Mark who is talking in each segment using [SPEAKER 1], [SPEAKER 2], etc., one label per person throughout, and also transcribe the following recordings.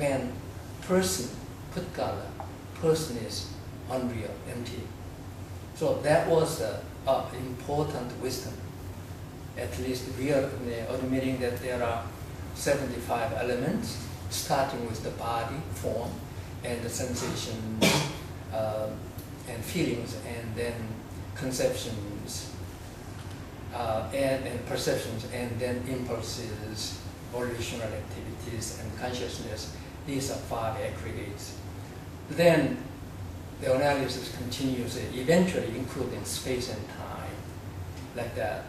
[SPEAKER 1] when person, putgala, person is unreal, empty. So that was the important wisdom. At least real, admitting that there are 75 elements, starting with the body, form, and the sensation, and feelings, and then conceptions, and perceptions, and then impulses, volitional activities, and consciousness. These are 5 aggregates. Then the analysis continues, eventually including space and time, like that.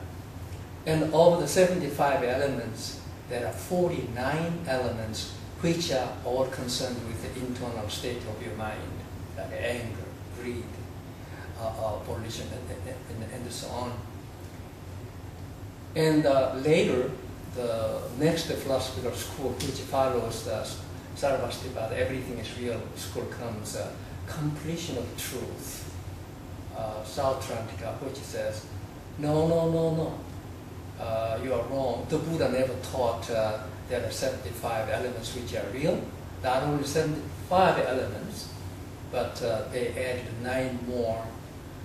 [SPEAKER 1] And of the 75 elements, there are 49 elements which are all concerned with the internal state of your mind, like anger, greed, volition, and so on. And later, the next philosophical school which follows the Sarvastivada, everything is real school, comes completion of truth, Sautrantika, which says, no, you are wrong. The Buddha never taught there are 75 elements which are real. Not only 75 elements, but they added 9 more,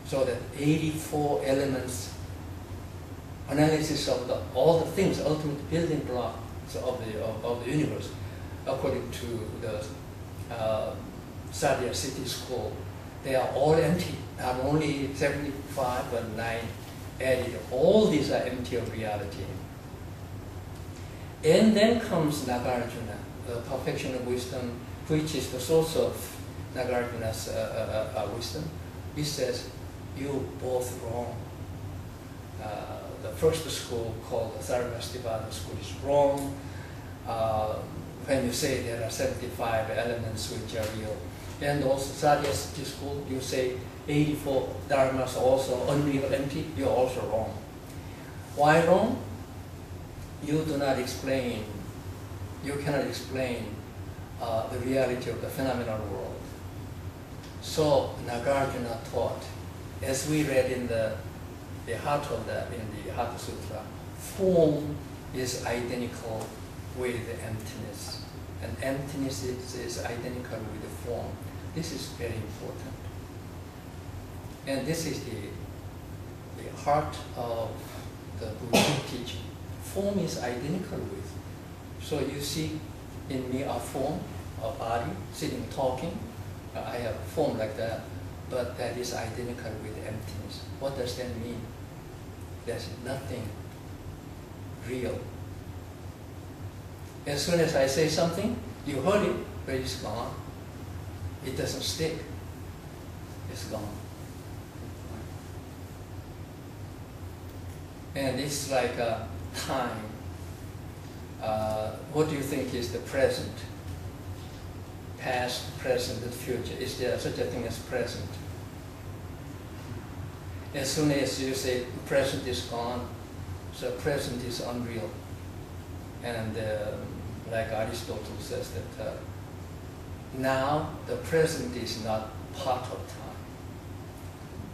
[SPEAKER 1] so that 84 elements, analysis of all the things, ultimate building blocks of the universe, according to the Sadhya City School. They are all empty, not only 75, but 9 added. All these are empty of reality. And then comes Nagarjuna, the perfection of wisdom, which is the source of Nagarjuna's wisdom. He says, you both wrong. The first school, called the Sarvastivada school, is wrong. When you say there are 75 elements which are real. And also Sadhya City school, you say 84 dharmas also unreal, empty, you're also wrong. Why wrong? You do not explain, you cannot explain the reality of the phenomenal world. So Nagarjuna taught, as we read in the heart of that, in the Hatha Sutra, form is identical with emptiness, and emptiness is identical with the form. This is very important. And this is the heart of the Buddhist teaching. Form is identical with. So you see in me a form, a body, sitting, talking. I have a form like that, but that is identical with emptiness. What does that mean? There's nothing real. As soon as I say something, you heard it, but it's gone. It doesn't stick. It's gone. And it's like a time. What do you think is the present? Past, present, and future. Is there such a thing as present? As soon as you say present is gone, so present is unreal. And like Aristotle says that now the present is not part of time.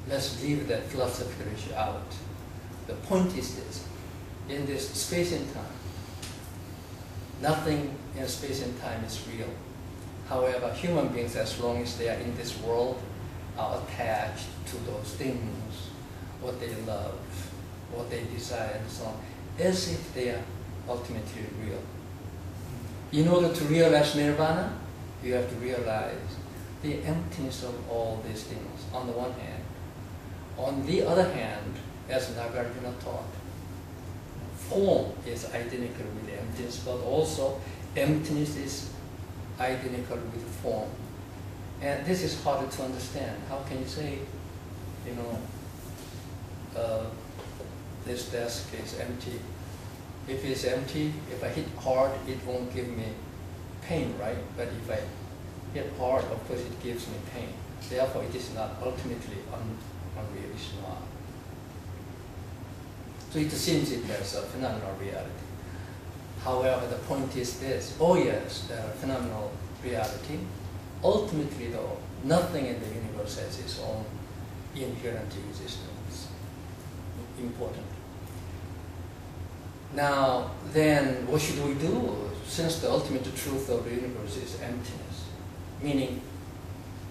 [SPEAKER 1] Let's leave that philosophical issue out. The point is this: in this space and time, nothing in space and time is real. However, human beings, as long as they are in this world, are attached to those things, what they love, what they desire, and so on, as if they are ultimately real. In order to realize nirvana, you have to realize the emptiness of all these things, on the one hand. On the other hand, as Nagarjuna taught, form is identical with emptiness, but also emptiness is identical with form. And this is harder to understand. How can you say, this desk is empty? If it's empty, if I hit hard, it won't give me pain, right? But if I hit hard, of course it gives me pain. Therefore, it is not ultimately unreal, it's not. So it seems it has a phenomenal reality. However, the point is this: oh yes, there are phenomenal reality. Ultimately, though, nothing in the universe has its own inherent existence. Important. Now, then, what should we do? Since the ultimate truth of the universe is emptiness, meaning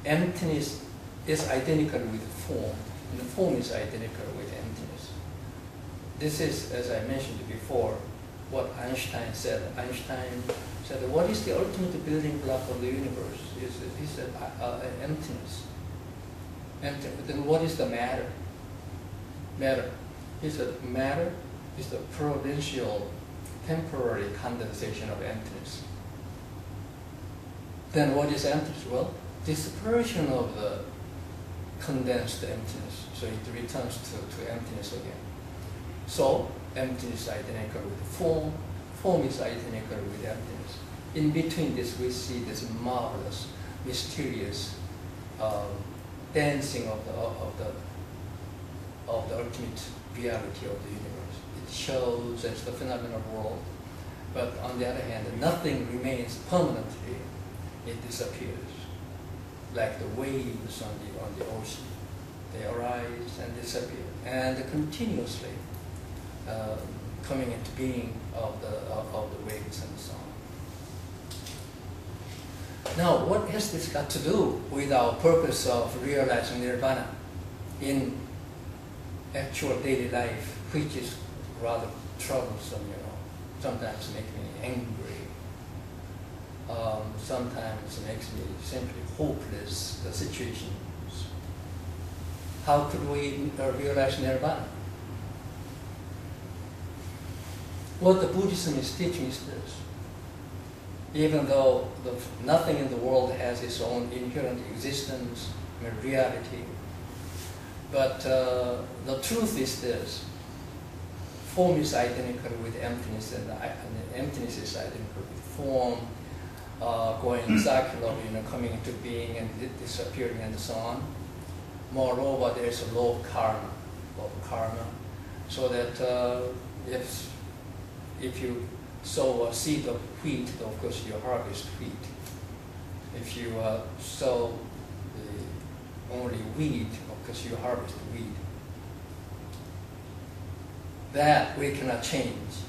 [SPEAKER 1] emptiness is identical with form, and the form is identical with emptiness. This is, as I mentioned before, what Einstein said. Einstein said, what is the ultimate building block of the universe? He said, emptiness. Then what is the matter? Matter. He said, matter is the providential, temporary condensation of emptiness. Then what is emptiness? Well, dispersion of the condensed emptiness. So it returns to emptiness again. So emptiness is identical with form. Form is identical with emptiness. In between this, we see this marvelous, mysterious dancing of the ultimate reality of the universe. It shows as the phenomenal world, but on the other hand, nothing remains permanently. It disappears, like the waves on the ocean. They arise and disappear, and continuously coming into being of the waves and so on. Now, what has this got to do with our purpose of realizing nirvana in actual daily life, which is rather troublesome, sometimes makes me angry, sometimes makes me simply hopeless, the situations. How could we realize nirvana? What the Buddhism is teaching is this. Even though nothing in the world has its own inherent existence, reality, but the truth is this. Form is identical with emptiness, and emptiness is identical with form, going circular, coming into being and disappearing and so on. Moreover, there is a law of karma, so that if you sow a seed of wheat, of course you harvest wheat. If you sow only wheat, of course you harvest wheat. That we cannot change.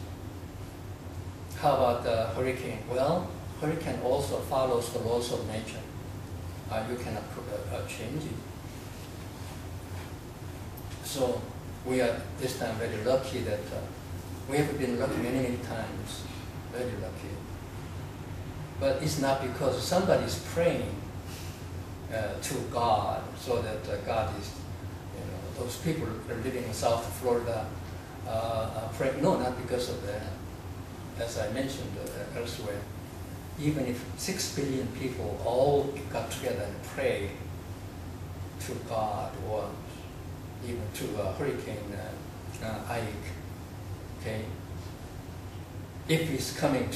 [SPEAKER 1] How about the hurricane? Well, hurricane also follows the laws of nature. You cannot change it. So we are this time very lucky that we have been lucky many times, very lucky. But it's not because somebody is praying to God, so that God is, those people are living in South Florida praying. No, not because of that. As I mentioned elsewhere, even if 6 billion people all got together and prayed to God once, even to Hurricane Ike, okay, if it's coming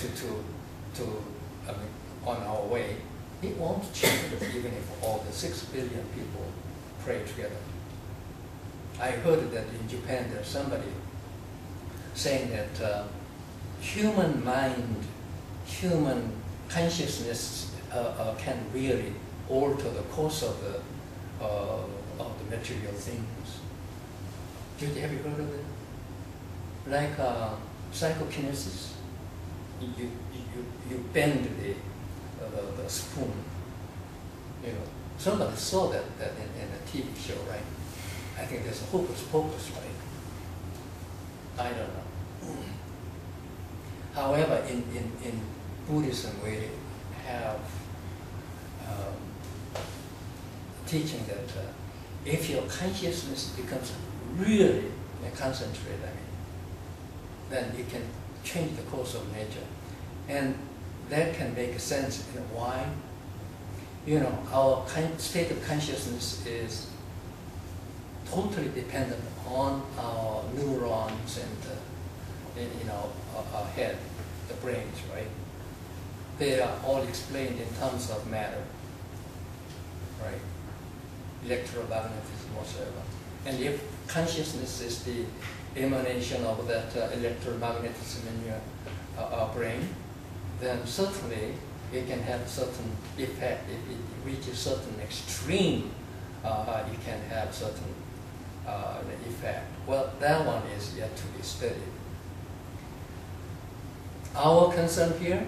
[SPEAKER 1] on our way, it won't change even if all the 6 billion people pray together. I heard that in Japan there's somebody saying that human mind, human consciousness can really alter the course of the material things. Have you heard of it? Like psychokinesis. You bend the spoon. Somebody saw that in a TV show, right? I think there's a hocus pocus, right? I don't know. However, in Buddhism, we have teaching that if your consciousness becomes really concentrated, then you can change the course of nature. And that can make sense in why. Our state of consciousness is totally dependent on our neurons and our head, the brains, right? They are all explained in terms of matter, right? Electromagnetism whatsoever. And if consciousness is the emanation of that electromagnetism in your brain, then certainly it can have certain effect. If it reaches certain extreme, it can have certain effect. Well, that one is yet to be studied. Our concern here